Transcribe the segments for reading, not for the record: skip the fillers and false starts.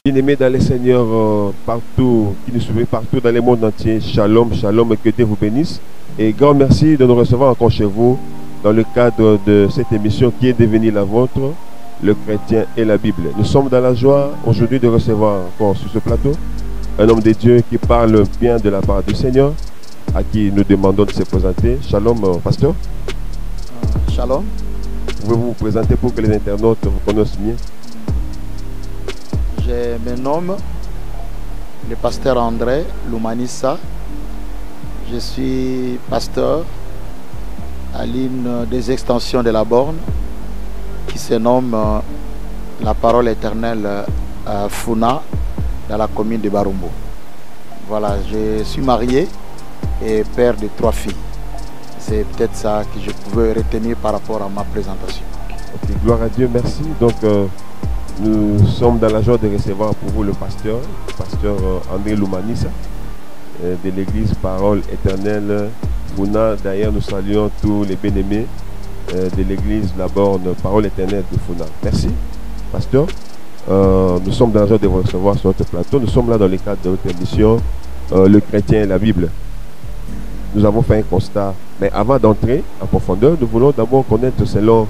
Bien-aimés dans les Seigneurs partout, qui nous suivent partout dans le monde entier, shalom, shalom, et que Dieu vous bénisse. Et grand merci de nous recevoir encore chez vous dans le cadre de cette émission qui est devenue la vôtre, le chrétien et la Bible. Nous sommes dans la joie aujourd'hui de recevoir encore sur ce plateau un homme de Dieu qui parle bien de la part du Seigneur, à qui nous demandons de se présenter. Shalom, pasteur. Shalom. Pouvez-vous vous présenter pour que les internautes vous connaissent mieux? Je me nomme le pasteur André Lumanissa. Je suis pasteur à l'une des extensions de la borne qui se nomme La Parole Éternelle à Funa, dans la commune de Barumbo. Voilà, je suis marié et père de 3 filles. C'est peut-être ça que je pouvais retenir par rapport à ma présentation. Ok, gloire à Dieu, merci. Donc, nous sommes dans la joie de recevoir pour vous le pasteur André Lumanissa de l'église Parole Éternelle Funa. D'ailleurs, nous saluons tous les bien-aimés de l'église La Borne Parole Éternelle de Funa. Merci, pasteur. Nous sommes dans la joie de vous recevoir sur notre plateau. Nous sommes là dans le cadre de notre émission Le chrétien et la Bible. Nous avons fait un constat, mais avant d'entrer en profondeur, nous voulons d'abord connaître selon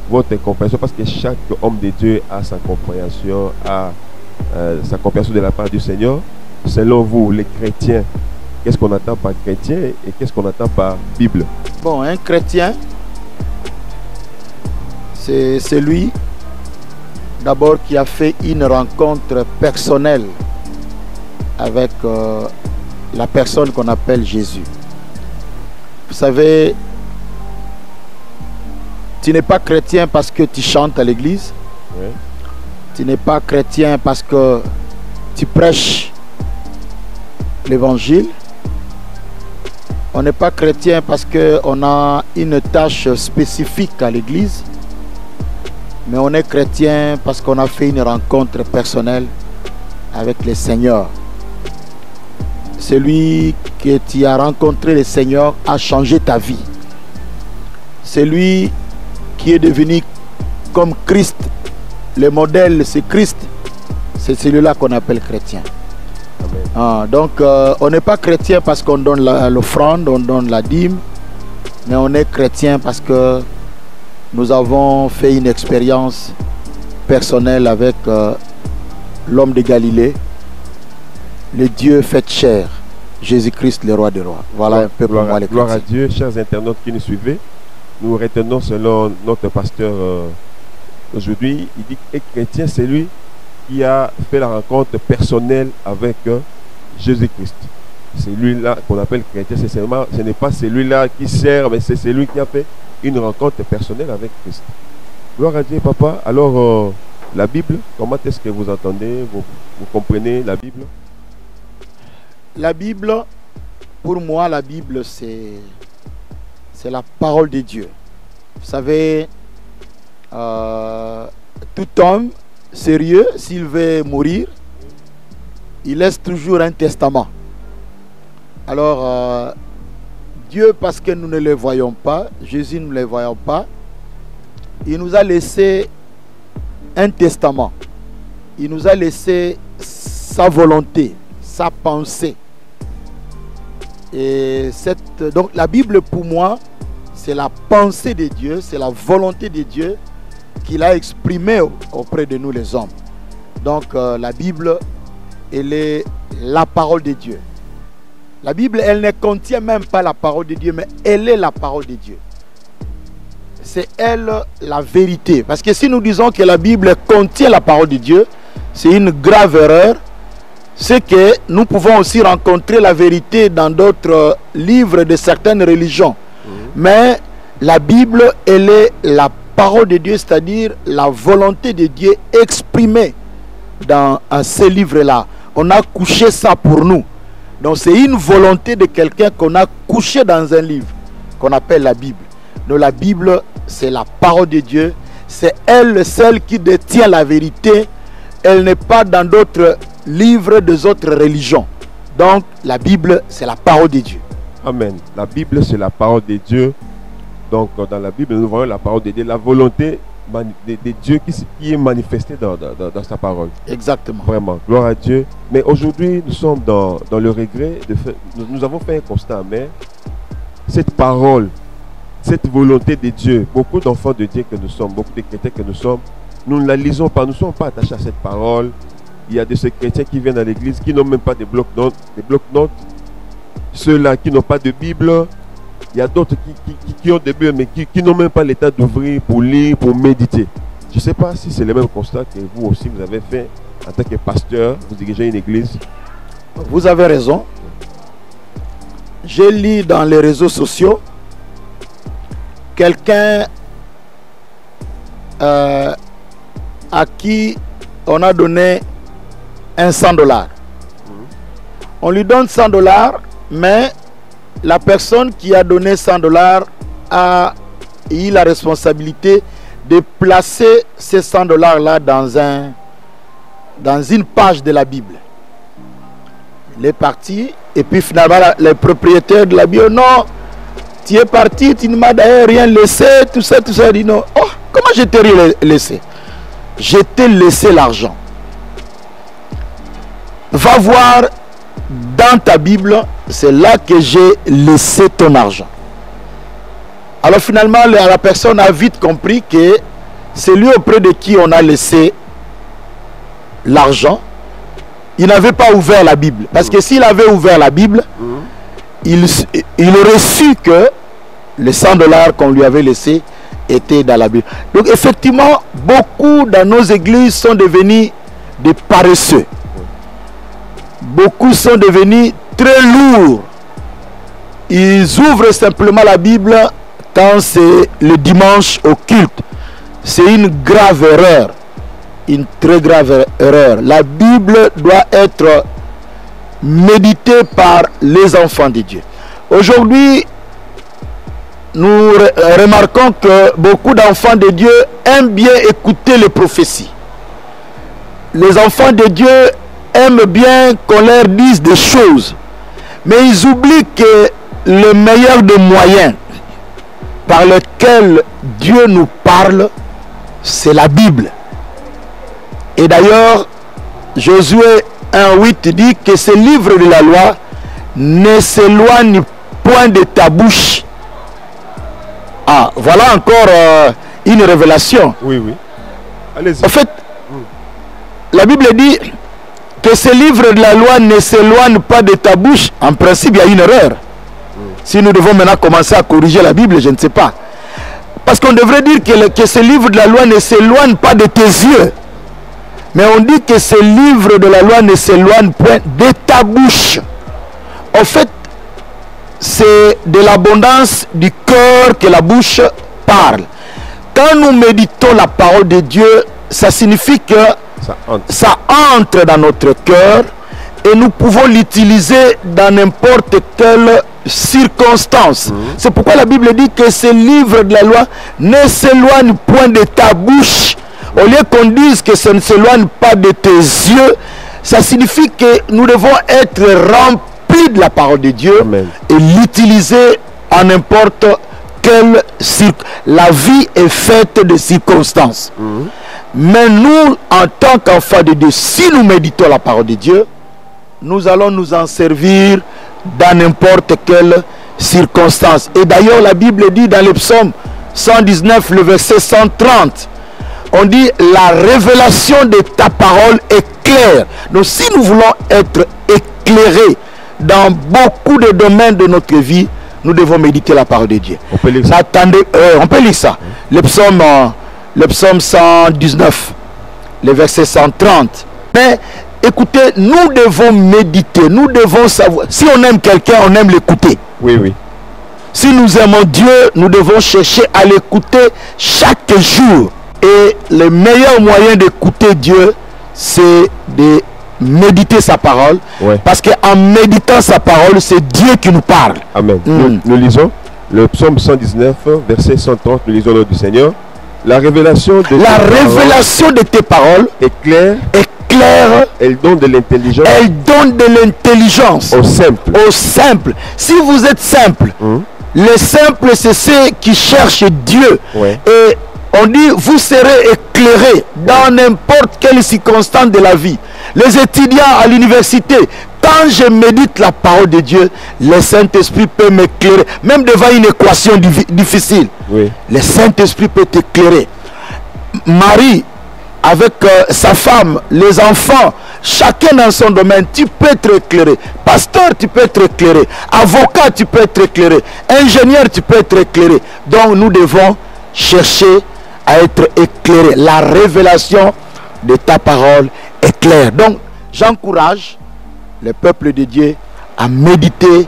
votre compréhension, parce que chaque homme de Dieu a sa compréhension de la part du Seigneur. Selon vous, les chrétiens, qu'est-ce qu'on attend par chrétien et qu'est-ce qu'on attend par Bible? Bon, un chrétien, c'est celui d'abord qui a fait une rencontre personnelle avec la personne qu'on appelle Jésus. Vous savez, tu n'es pas chrétien parce que tu chantes à l'église. Oui. Tu n'es pas chrétien parce que tu prêches l'évangile. On n'est pas chrétien parce qu'on a une tâche spécifique à l'église. Mais on est chrétien parce qu'on a fait une rencontre personnelle avec le Seigneur. Celui que tu as rencontré, le Seigneur, a changé ta vie. Celui qui est devenu comme Christ, le modèle c'est Christ, c'est celui-là qu'on appelle chrétien. Donc on n'est pas chrétien parce qu'on donne l'offrande, on donne la dîme, mais on est chrétien parce que nous avons fait une expérience personnelle avec l'homme de Galilée, le Dieu fait chair, Jésus-Christ le roi des rois. Voilà un peu pour moi les chrétiens. Gloire à Dieu, chers internautes qui nous suivez. Nous retenons selon notre pasteur aujourd'hui, il dit que chrétien, c'est lui qui a fait la rencontre personnelle avec Jésus-Christ. C'est lui-là qu'on appelle chrétien. Ce n'est pas celui-là qui sert, mais c'est celui qui a fait une rencontre personnelle avec Christ. Gloire à Dieu, papa. Alors, la Bible, comment est-ce que vous entendez, vous comprenez la Bible? La Bible, pour moi, la Bible, c'est la parole de Dieu. Vous savez, tout homme sérieux, s'il veut mourir, il laisse toujours un testament. Alors, Dieu, parce que nous ne le voyons pas, Jésus, nous ne le voyons pas, il nous a laissé un testament. Il nous a laissé sa volonté, sa pensée. Et donc la Bible, pour moi, c'est la pensée de Dieu, c'est la volonté de Dieu qu'il a exprimée auprès de nous les hommes. Donc la Bible, elle est la parole de Dieu. La Bible, elle ne contient même pas la parole de Dieu, mais elle est la parole de Dieu. C'est elle la vérité. Parce que si nous disons que la Bible contient la parole de Dieu, c'est une grave erreur. C'est que nous pouvons aussi rencontrer la vérité dans d'autres livres de certaines religions. Mais la Bible, elle est la parole de Dieu, c'est-à-dire la volonté de Dieu exprimée dans ces livres-là. On a couché ça pour nous. Donc c'est une volonté de quelqu'un qu'on a couché dans un livre, qu'on appelle la Bible. Donc la Bible, c'est la parole de Dieu. C'est elle, celle qui détient la vérité. Elle n'est pas dans d'autres livres des autres religions. Donc la Bible, c'est la parole de Dieu. Amen. La Bible, c'est la parole de Dieu. Donc dans la Bible, nous voyons la parole de Dieu, la volonté de Dieu qui est manifesté dans sa parole. Exactement. Vraiment, gloire à Dieu. Mais aujourd'hui, nous sommes dans le regret. Nous avons fait un constat amer. Cette parole, cette volonté de Dieu, beaucoup d'enfants de Dieu que nous sommes, beaucoup de chrétiens que nous sommes, nous ne la lisons pas, nous ne sommes pas attachés à cette parole. Il y a de ces chrétiens qui viennent à l'église qui n'ont même pas de bloc-notes. Ceux-là qui n'ont pas de Bible. Il y a d'autres qui ont des Bibles mais qui n'ont même pas l'état d'ouvrir pour lire, pour méditer. Je ne sais pas si c'est le même constat que vous aussi vous avez fait en tant que pasteur, vous dirigez une église. Vous avez raison. J'ai lu dans les réseaux sociaux quelqu'un à qui on a donné un $100. On lui donne $100, mais la personne qui a donné $100 a eu la responsabilité de placer ces $100 là dans une page de la Bible. Il est parti et puis finalement les propriétaires de la Bible, non, tu es parti, tu ne m'as d'ailleurs rien laissé, tout ça, il dit non. Oh, comment je t'ai rien laissé? Je t'ai laissé l'argent. Va voir dans ta Bible, c'est là que j'ai laissé ton argent. Alors finalement, la personne a vite compris que c'est lui auprès de qui on a laissé l'argent. Il n'avait pas ouvert la Bible. Parce que s'il avait ouvert la Bible, il aurait su que les $100 qu'on lui avait laissés étaient dans la Bible. Donc effectivement, beaucoup dans nos églises sont devenus des paresseux. Beaucoup sont devenus très lourds. Ils ouvrent simplement la Bible quand c'est le dimanche au culte. C'est une grave erreur. Une très grave erreur. La Bible doit être méditée par les enfants de Dieu. Aujourd'hui, nous remarquons que beaucoup d'enfants de Dieu aiment bien écouter les prophéties. Les enfants de Dieu aiment bien qu'on leur dise des choses, mais ils oublient que le meilleur des moyens par lequel Dieu nous parle, c'est la Bible. Et d'ailleurs, Josué 1:8 dit que ce livre de la loi ne s'éloigne point de ta bouche. Ah, voilà encore une révélation. Oui, oui. Allez-y. En fait, la Bible dit que ce livre de la loi ne s'éloigne pas de ta bouche. En principe, il y a une erreur. Si nous devons maintenant commencer à corriger la Bible, je ne sais pas. Parce qu'on devrait dire que ce livre de la loi ne s'éloigne pas de tes yeux. Mais on dit que ce livre de la loi ne s'éloigne point de ta bouche. En fait, c'est de l'abondance du cœur que la bouche parle. Quand nous méditons la parole de Dieu, ça signifie que ça entre dans notre cœur et nous pouvons l'utiliser dans n'importe quelle circonstance. C'est pourquoi la Bible dit que ce livre de la loi ne s'éloigne point de ta bouche. Au lieu qu'on dise que ça ne s'éloigne pas de tes yeux, ça signifie que nous devons être remplis de la parole de Dieu. Amen. Et l'utiliser en n'importe quelle circonstance. La vie est faite de circonstances. Mais nous, en tant qu'enfants de Dieu, si nous méditons la parole de Dieu, nous allons nous en servir dans n'importe quelle circonstance. Et d'ailleurs, la Bible dit dans le psaume 119, le verset 130, on dit la révélation de ta parole est claire. Donc si nous voulons être éclairés dans beaucoup de domaines de notre vie, nous devons méditer la parole de Dieu. On peut lire ça. Attendez, on peut lire ça. Le psaume 119, le verset 130. Mais écoutez, nous devons méditer, nous devons savoir. Si on aime quelqu'un, on aime l'écouter. Oui, oui. Si nous aimons Dieu, nous devons chercher à l'écouter chaque jour. Et le meilleur moyen d'écouter Dieu, c'est de méditer sa parole. Ouais. Parce qu'en méditant sa parole, c'est Dieu qui nous parle. Amen. Nous lisons le psaume 119, verset 130, nous lisons le nom du Seigneur. La révélation de tes paroles est claire. Elle donne de l'intelligence. Elle donne de l'intelligence. Au simple. Au simple. Si vous êtes simple, les simples, c'est ceux qui cherchent Dieu. Ouais. Et On dit, vous serez éclairés dans n'importe quelle circonstance de la vie. Les étudiants à l'université, quand je médite la parole de Dieu, le Saint-Esprit peut m'éclairer. Même devant une équation difficile, Oui. le Saint-Esprit peut t'éclairer. Marie, avec sa femme, les enfants, chacun dans son domaine, tu peux être éclairé. Pasteur, tu peux être éclairé. Avocat, tu peux être éclairé. Ingénieur, tu peux être éclairé. Donc nous devons chercher à être éclairé. La révélation de ta parole est claire. Donc j'encourage le peuple de Dieu à méditer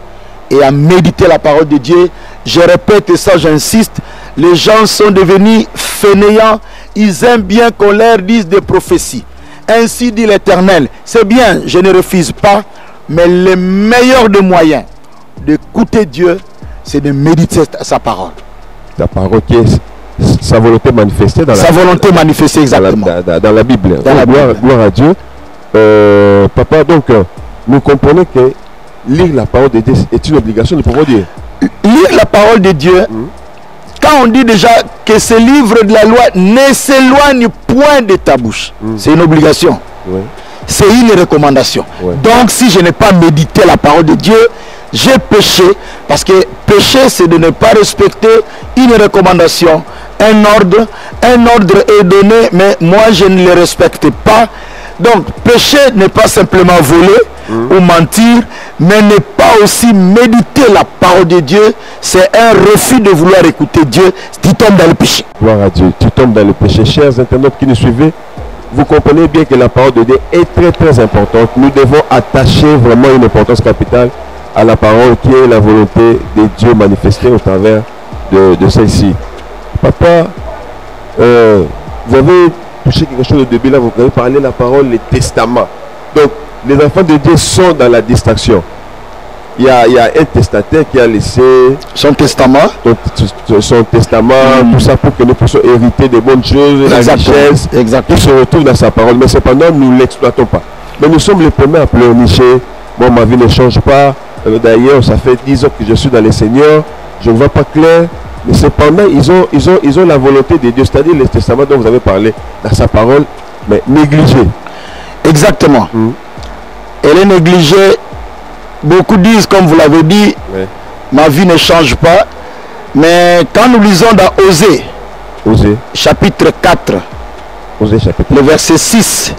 et à méditer la parole de Dieu. Je répète ça, j'insiste. Les gens sont devenus fainéants. Ils aiment bien qu'on leur dise des prophéties. Ainsi dit l'Éternel. C'est bien, je ne refuse pas. Mais le meilleur des moyens d'écouter Dieu, c'est de méditer sa parole. La parole qui est sa volonté manifestée dans sa volonté manifestée, exactement. Dans la Bible. Dans la Bible. Gloire à Dieu. Papa, donc, nous comprenons que lire la parole de Dieu est une obligation, nous pouvons dire. Lire la parole de Dieu, quand on dit déjà que ce livre de la loi ne s'éloigne point de ta bouche, c'est une obligation. Oui. C'est une recommandation. Oui. Donc si je n'ai pas médité la parole de Dieu, j'ai péché. Parce que péché, c'est de ne pas respecter une recommandation, un ordre. Un ordre est donné, mais moi je ne le respecte pas. Donc péché n'est pas simplement voler ou mentir, mais ne pas aussi méditer la parole de Dieu. C'est un refus de vouloir écouter Dieu. Tu tombes dans le péché. Gloire à Dieu, tu tombes dans le péché. Chers internautes qui nous suivez, vous comprenez bien que la parole de Dieu est très très importante. Nous devons attacher vraiment une importance capitale à la parole qui est la volonté de Dieu manifestée au travers de celle-ci. Papa, vous avez touché quelque chose au début là, vous avez parlé de la parole, le testament. Donc, les enfants de Dieu sont dans la distraction. Il y a un testataire qui a laissé son testament, tout ça pour que nous puissions hériter des bonnes choses, la richesse, qui se retrouve dans sa parole. Mais cependant, nous ne l'exploitons pas. Mais nous sommes les premiers à pleurnicher. Moi, ma vie ne change pas. D'ailleurs, ça fait 10 ans que je suis dans le Seigneur. Je ne vois pas clair. Mais cependant, ils ont la volonté de Dieu. C'est-à-dire le testament dont vous avez parlé, dans sa parole, mais négligé. Exactement. Elle est négligée. Beaucoup disent, comme vous l'avez dit, ma vie ne change pas. Mais quand nous lisons dans Osée, chapitre 4, le verset 6,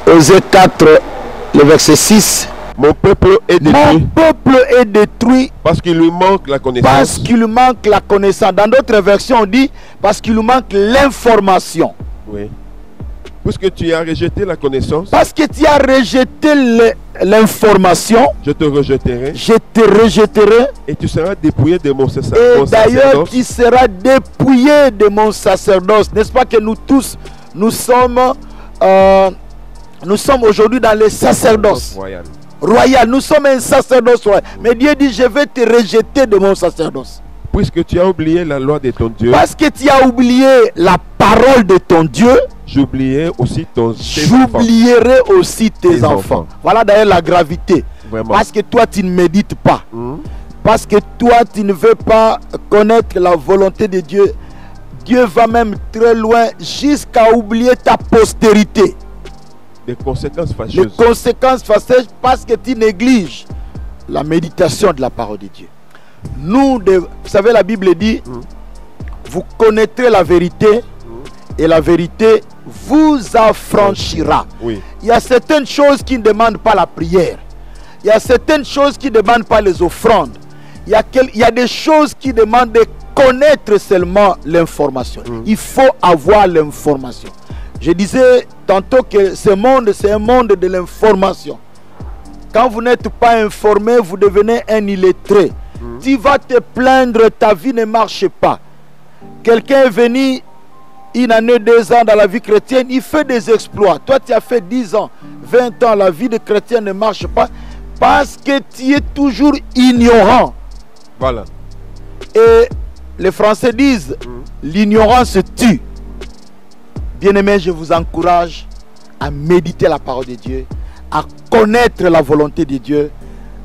Osée 4, le verset 6, mon peuple est détruit parce qu'il lui manque la connaissance. Parce qu'il lui manque la connaissance. Dans d'autres versions, on dit parce qu'il lui manque l'information. Oui. Puisque tu as rejeté la connaissance. Parce que tu as rejeté l'information. Je te rejetterai. Je te rejetterai. Et tu seras dépouillé de mon sacerdoce. Et d'ailleurs, tu seras dépouillé de mon sacerdoce. N'est-ce pas que nous tous, nous sommes aujourd'hui dans le sacerdoce royal. Nous sommes un sacerdoce royal. Mais Dieu dit, je vais te rejeter de mon sacerdoce. Puisque tu as oublié la loi de ton Dieu. Parce que tu as oublié la parole de ton Dieu. J'oublierai aussi tes enfants. Voilà d'ailleurs la gravité. Vraiment. Parce que toi tu ne médites pas. Parce que toi tu ne veux pas connaître la volonté de Dieu. Dieu va même très loin jusqu'à oublier ta postérité. Des conséquences fâcheuses. Les conséquences fâcheuses parce que tu négliges la méditation de la parole de Dieu. Vous savez, la Bible dit, vous connaîtrez la vérité et la vérité vous affranchira. Oui. Il y a certaines choses qui ne demandent pas la prière. Il y a certaines choses qui ne demandent pas les offrandes. Il y a des choses qui demandent de connaître seulement l'information. Il faut avoir l'information. Je disais tantôt que ce monde, c'est un monde de l'information. Quand vous n'êtes pas informé, vous devenez un illettré. Tu vas te plaindre, ta vie ne marche pas. Quelqu'un est venu une année, 2 ans dans la vie chrétienne, il fait des exploits. Toi, tu as fait 10 ans, 20 ans, la vie de chrétien ne marche pas parce que tu es toujours ignorant. Voilà. Et les Français disent, l'ignorance tue. Bien-aimés, je vous encourage à méditer la parole de Dieu, à connaître la volonté de Dieu,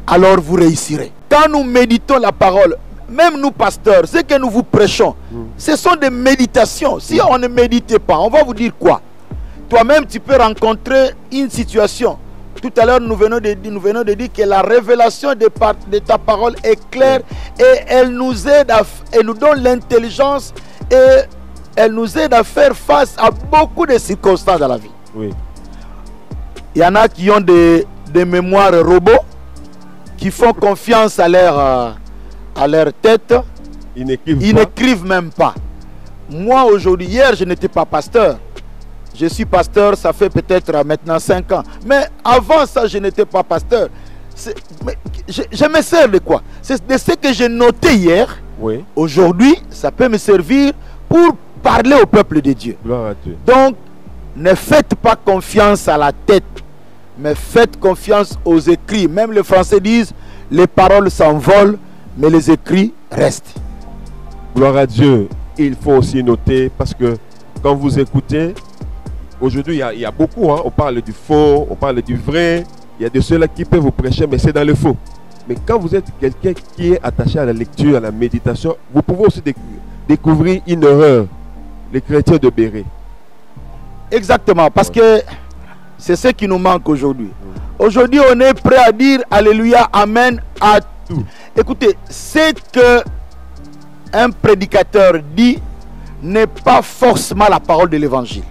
alors vous réussirez. Quand nous méditons la parole, même nous pasteurs, ce que nous vous prêchons, ce sont des méditations. Si on ne médite pas, on va vous dire quoi? Toi-même, tu peux rencontrer une situation. Tout à l'heure, nous venons de dire que la révélation de ta parole est claire et elle nous aide, elle nous donne l'intelligence et elle nous aide à faire face à beaucoup de circonstances dans la vie. Oui. Il y en a qui ont des mémoires robots, qui font confiance à leur tête. Ils n'écrivent même pas. Moi, aujourd'hui, hier, je n'étais pas pasteur. Je suis pasteur, ça fait peut-être maintenant 5 ans. Mais avant ça, je n'étais pas pasteur. Je me sers de quoi? C'est de ce que j'ai noté hier. Oui. Aujourd'hui, ça peut me servir pour parler au peuple de Dieu. Gloire à Dieu. Donc, ne faites pas confiance à la tête, mais faites confiance aux écrits. Même les Français disent, les paroles s'envolent, mais les écrits restent. Gloire à Dieu. Il faut aussi noter, parce que quand vous écoutez, aujourd'hui, il y a beaucoup, hein, on parle du faux, on parle du vrai. Il y a de ceux-là qui peuvent vous prêcher, mais c'est dans le faux. Mais quand vous êtes quelqu'un qui est attaché à la lecture, à la méditation, vous pouvez aussi découvrir une erreur. Les chrétiens de Béret. Exactement, parce que c'est ce qui nous manque aujourd'hui. Aujourd'hui, on est prêt à dire Alléluia, Amen à tout. Écoutez, ce que un prédicateur dit n'est pas forcément la parole de l'évangile.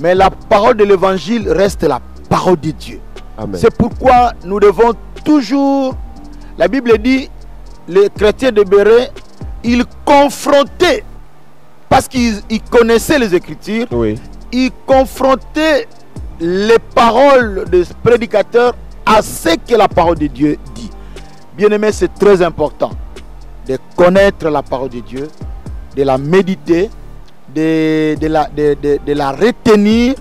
Mais la parole de l'évangile reste la parole de Dieu. C'est pourquoi nous devons toujours, la Bible dit, les chrétiens de Béret, ils confrontaient, parce qu'ils connaissaient les Écritures, oui, ils confrontaient les paroles des prédicateurs à ce que la parole de Dieu dit. Bien-aimé, c'est très important de connaître la parole de Dieu, de la méditer, de la retenir,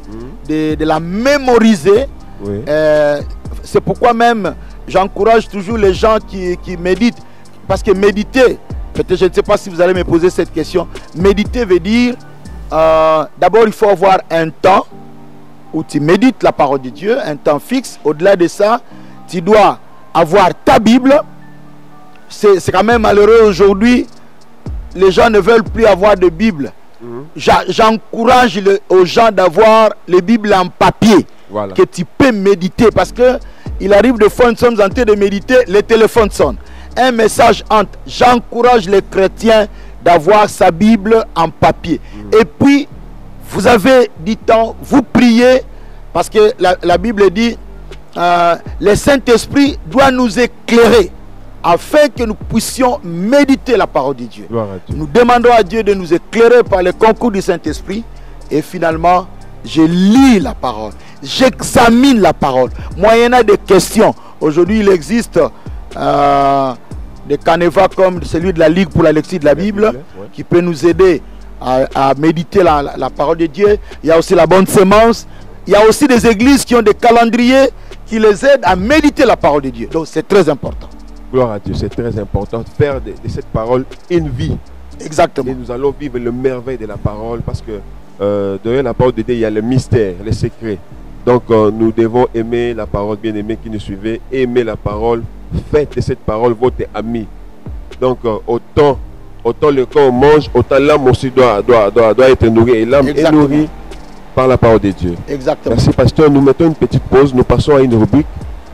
de la mémoriser. Oui. C'est pourquoi même j'encourage toujours les gens qui méditent, parce que méditer, peut-être je ne sais pas si vous allez me poser cette question, méditer veut dire d'abord il faut avoir un temps où tu médites la parole de Dieu, un temps fixe. Au-delà de ça, tu dois avoir ta Bible. C'est quand même malheureux aujourd'hui, les gens ne veulent plus avoir de Bible. J'encourage aux gens d'avoir les Bibles en papier, voilà, que tu peux méditer, parce que il arrive des fois, nous sommes en train de méditer, les téléphones sonnent, un message entre. J'encourage les chrétiens d'avoir sa Bible en papier. Et puis, vous avez du temps, vous priez, parce que la Bible dit, le Saint-Esprit doit nous éclairer, afin que nous puissions méditer la parole de Dieu. Nous demandons à Dieu de nous éclairer par le concours du Saint-Esprit. Et finalement, je lis la parole, j'examine la parole, moyennant des questions. Aujourd'hui, il existe des canevas comme celui de la Ligue pour la lecture de la Bible, qui peut nous aider à méditer la parole de Dieu. Il y a aussi la bonne sémence. Il y a aussi des églises qui ont des calendriers qui les aident à méditer la parole de Dieu. Donc c'est très important. Gloire à Dieu, c'est très important de faire de cette parole une vie. Exactement. Et nous allons vivre le merveille de la parole, parce que derrière la parole de Dieu, il y a le mystère, les secrets. Donc nous devons aimer la parole, bien aimés qui nous suivez, aimer la parole, faites de cette parole votre ami. Donc autant le corps mange, autant l'âme aussi doit être nourrie. Et l'âme est nourrie par la parole de Dieu. Exactement. Merci pasteur, nous mettons une petite pause, nous passons à une rubrique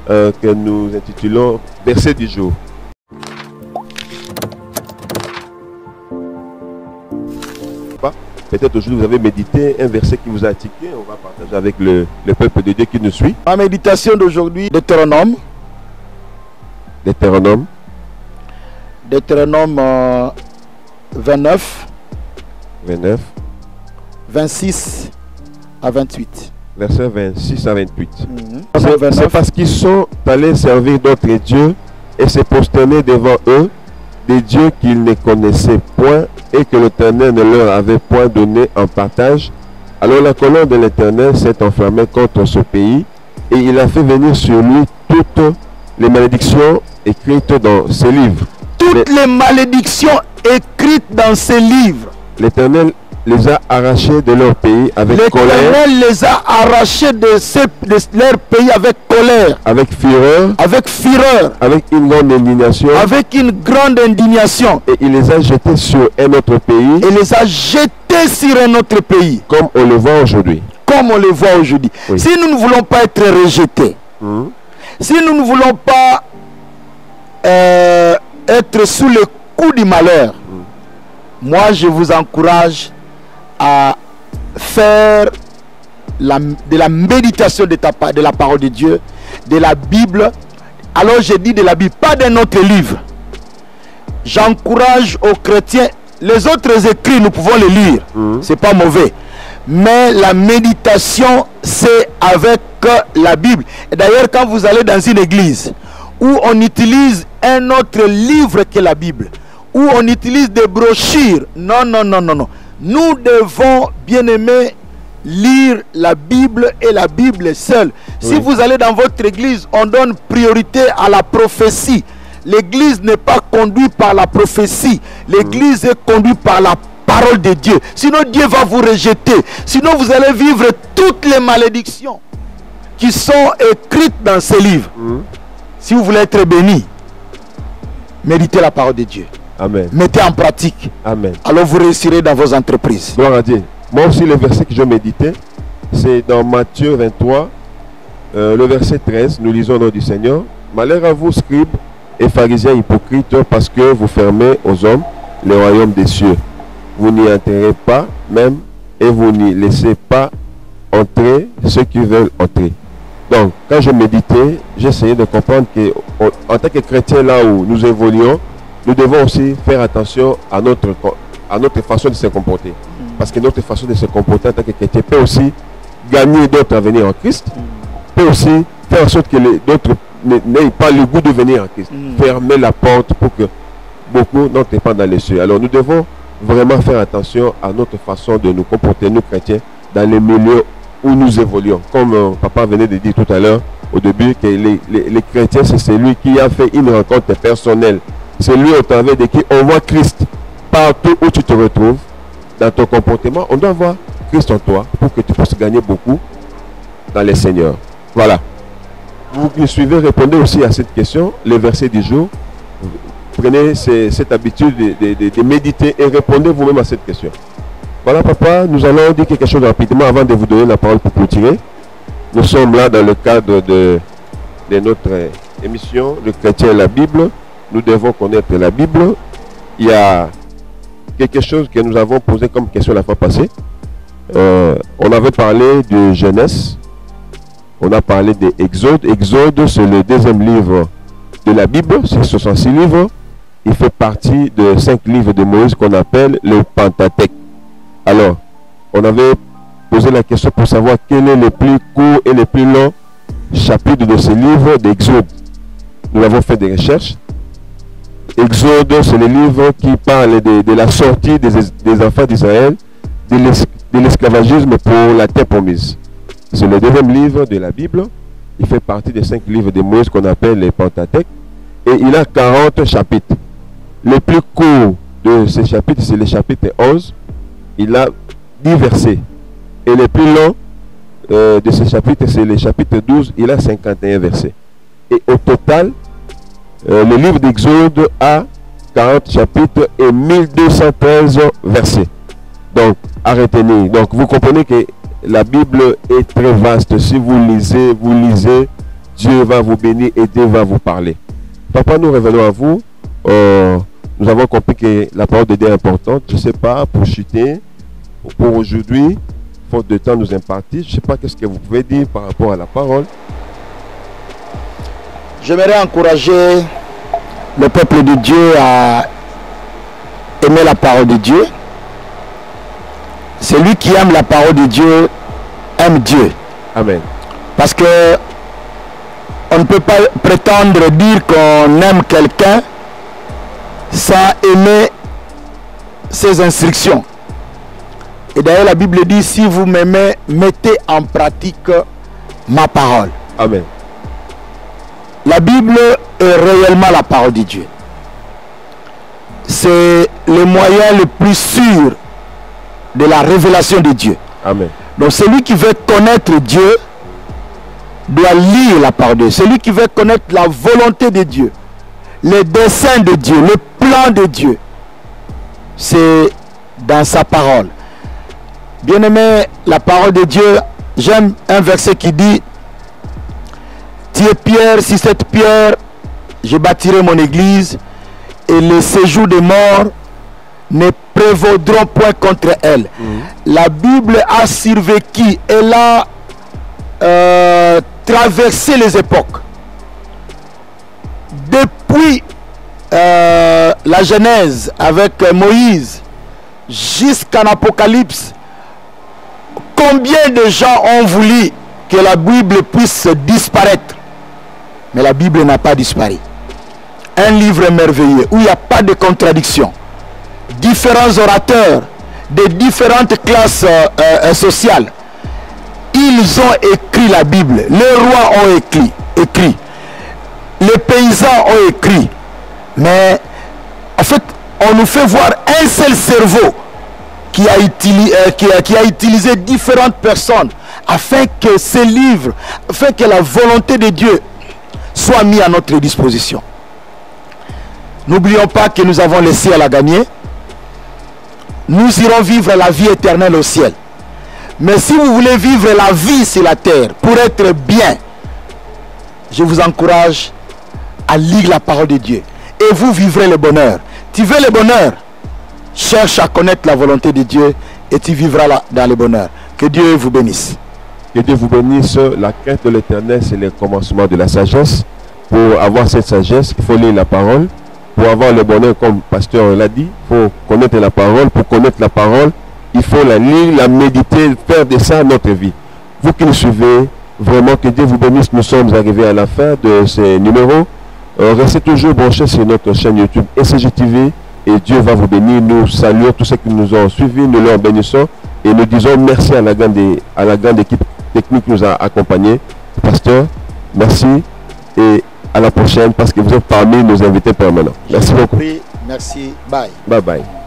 que nous intitulons Verset du jour. Peut-être aujourd'hui vous avez médité un verset qui vous a attiqué, on va partager avec le peuple de Dieu qui nous suit. Ma méditation d'aujourd'hui, Deutéronome. Deutéronome 29, 26 à 28. Versets 26 à 28. C'est parce qu'ils sont allés servir d'autres dieux et se prosterner devant eux, des dieux qu'ils ne connaissaient point et que l'Éternel ne leur avait point donné en partage. Alors la colonne de l'Éternel s'est enflammée contre ce pays et il a fait venir sur lui toutes les malédictions écrites dans ces livres. Toutes les malédictions écrites dans ces livres. L'Éternel les a arrachés de leur pays avec colère, l'Éternel les a arrachés de leur pays avec colère, avec fureur, avec une grande indignation, et il les a jetés sur un autre pays, comme on le voit aujourd'hui. Oui. Si nous ne voulons pas être rejetés, si nous ne voulons pas être sous le coup du malheur, moi je vous encourage à faire de la méditation de la parole de Dieu, de la Bible. Alors je dis de la Bible, pas d'un autre livre. J'encourage aux chrétiens, les autres écrits nous pouvons les lire, c'est pas mauvais, mais la méditation c'est avec la Bible. Et d'ailleurs quand vous allez dans une église où on utilise un autre livre que la Bible, où on utilise des brochures, non. Nous devons, bien aimés, lire la Bible et la Bible seule. Oui. Si vous allez dans votre église, on donne priorité à la prophétie. L'église n'est pas conduite par la prophétie. L'église est conduite par la parole de Dieu. Sinon Dieu va vous rejeter. Sinon vous allez vivre toutes les malédictions qui sont écrites dans ces livres. Si vous voulez être béni, méditez la parole de Dieu. Amen. Mettez en pratique. Amen. Alors vous réussirez dans vos entreprises. Gloire à Dieu. Moi aussi, le verset que je méditais, c'est dans Matthieu 23, le verset 13. Nous lisons au nom du Seigneur. Malheur à vous, scribes et pharisiens hypocrites, parce que vous fermez aux hommes le royaume des cieux. Vous n'y entrez pas même, et vous n'y laissez pas entrer ceux qui veulent entrer. Donc, quand je méditais, j'essayais de comprendre qu'en tant que chrétien, là où nous évoluons, nous devons aussi faire attention à notre façon de se comporter. Parce que notre façon de se comporter en tant que chrétien peut aussi gagner d'autres à venir en Christ, peut aussi faire en sorte que d'autres n'aient pas le goût de venir en Christ. Fermer la porte pour que beaucoup n'entrent pas dans les cieux. Alors nous devons vraiment faire attention à notre façon de nous comporter, nous chrétiens, dans les milieux où nous évoluons. Comme papa venait de dire tout à l'heure, au début, que les chrétiens, c'est celui qui a fait une rencontre personnelle. C'est lui au travers de qui on voit Christ. Partout où tu te retrouves, dans ton comportement, on doit voir Christ en toi pour que tu puisses gagner beaucoup dans les seigneurs. Voilà. Vous qui suivez, répondez aussi à cette question, le verset du jour. Prenez cette habitude de méditer et répondez vous-même à cette question. Voilà, papa, nous allons dire quelque chose rapidement avant de vous donner la parole pour clôturer. Nous sommes là dans le cadre de notre émission, le chrétien et la Bible. Nous devons connaître la Bible. Il y a quelque chose que nous avons posé comme question la fois passée. On avait parlé de Genèse. On a parlé d'Exode. Exode, c'est le deuxième livre de la Bible. C'est 66 livres. Il fait partie de 5 livres de Moïse qu'on appelle le Pentateuque. Alors, on avait posé la question pour savoir quel est le plus court et le plus long chapitre de ce livre d'Exode. Nous avons fait des recherches. Exode, c'est le livre qui parle de la sortie des enfants d'Israël de l'esclavagisme pour la terre promise. C'est le deuxième livre de la Bible. Il fait partie des 5 livres de Moïse qu'on appelle les Pentateuque. Et il a 40 chapitres. Le plus court de ces chapitres, c'est le chapitre 11. Il a 10 versets. Et le plus long de ce chapitre, c'est le chapitre 12. Il a 51 versets. Et au total, le livre d'Exode a 40 chapitres et 1213 versets. Donc, à retenir. Donc, vous comprenez que la Bible est très vaste. Si vous lisez, Dieu va vous bénir et Dieu va vous parler. Papa, nous revenons à vous. Nous avons compris que la parole de Dieu est importante. Je ne sais pas, pour chuter, pour aujourd'hui, faute de temps nous imparti, je ne sais pas qu'est-ce que vous pouvez dire par rapport à la parole. J'aimerais encourager le peuple de Dieu à aimer la parole de Dieu. Celui qui aime la parole de Dieu aime Dieu. Amen. Parce que on ne peut pas prétendre dire qu'on aime quelqu'un sans aimer ses instructions. Et d'ailleurs la Bible dit, si vous m'aimez, mettez en pratique ma parole. Amen. La Bible est réellement la parole de Dieu. C'est le moyen le plus sûr de la révélation de Dieu. Amen. Donc celui qui veut connaître Dieu doit lire la parole de Dieu. Celui qui veut connaître la volonté de Dieu, les desseins de Dieu, le plan de Dieu, c'est dans sa parole. Bien-aimé, la parole de Dieu, j'aime un verset qui dit: tu es pierre, si cette pierre, je bâtirai mon église, et les séjours des morts ne prévaudront point contre elle. La Bible a survécu, elle a traversé les époques. Depuis la Genèse avec Moïse jusqu'en Apocalypse, combien de gens ont voulu que la Bible puisse disparaître? Mais la Bible n'a pas disparu. Un livre merveilleux où il n'y a pas de contradiction. Différents orateurs de différentes classes sociales, ils ont écrit la Bible. Les rois ont écrit. Les paysans ont écrit. Mais en fait, on nous fait voir un seul cerveau qui a utilisé différentes personnes afin que ces livres, afin que la volonté de Dieu soit mise à notre disposition. N'oublions pas que nous avons le ciel à gagner. Nous irons vivre la vie éternelle au ciel. Mais si vous voulez vivre la vie sur la terre pour être bien, je vous encourage à lire la parole de Dieu. Et vous vivrez le bonheur. Tu veux le bonheur? Cherche à connaître la volonté de Dieu et tu vivras dans le bonheur. Que Dieu vous bénisse. Que Dieu vous bénisse. La crainte de l'Éternel, c'est le commencement de la sagesse. Pour avoir cette sagesse, il faut lire la parole. Pour avoir le bonheur, comme le pasteur l'a dit, il faut connaître la parole. Pour connaître la parole, il faut la lire, la méditer, faire de ça notre vie. Vous qui nous suivez, vraiment que Dieu vous bénisse. Nous sommes arrivés à la fin de ces numéros. Restez toujours branchés sur notre chaîne YouTube SCG-TV et Dieu va vous bénir. Nous saluons tous ceux qui nous ont suivis, nous leur bénissons et nous disons merci à la grande équipe technique qui nous a accompagnés. Pasteur, merci et à la prochaine parce que vous êtes parmi nos invités permanents. Merci beaucoup. Merci, bye. Bye bye.